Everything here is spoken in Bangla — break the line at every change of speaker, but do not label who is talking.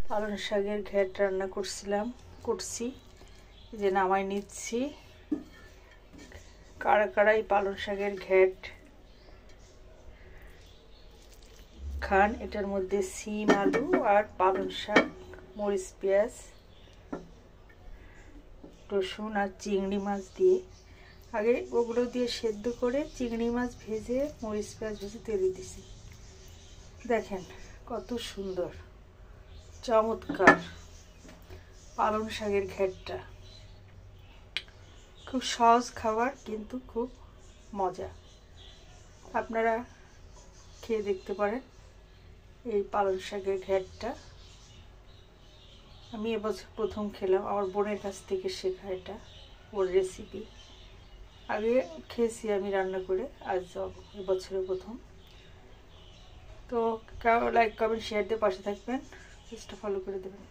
পালং শাকের ঘ্যাট রান্না করছি যে নামাই নিচ্ছি। কারা কারা এই পালং শাকের ঘ্যাট খান? এটার মধ্যে সিম, আলু আর পালং শাক, মরিচ, পেঁয়াজ, রসুন আর চিংড়ি মাছ দিয়ে আগে ওগুলো দিয়ে সেদ্ধ করে চিংড়ি মাছ ভেজে মরিচ পেঁয়াজ ভেজে তেলে দিছি। দেখেন কত সুন্দর চমৎকার পালং শাকের ঘ্যাটটা। খুব সহজ খাবার কিন্তু খুব মজা। আপনারা খেয়ে দেখতে পারেন এই পালং শাকের ঘ্যাটটা। আমি এবছর প্রথম খেলাম, আমার বোনের কাছ থেকে শেখা, এটা ওর রেসিপি। আগে খেয়েছি আমি রান্না করে, আজ এবছরের প্রথম। তো লাইক কমেন্ট শেয়ার দিয়ে পাশে থাকবেন, পেজটা ফলো করে দেবেন।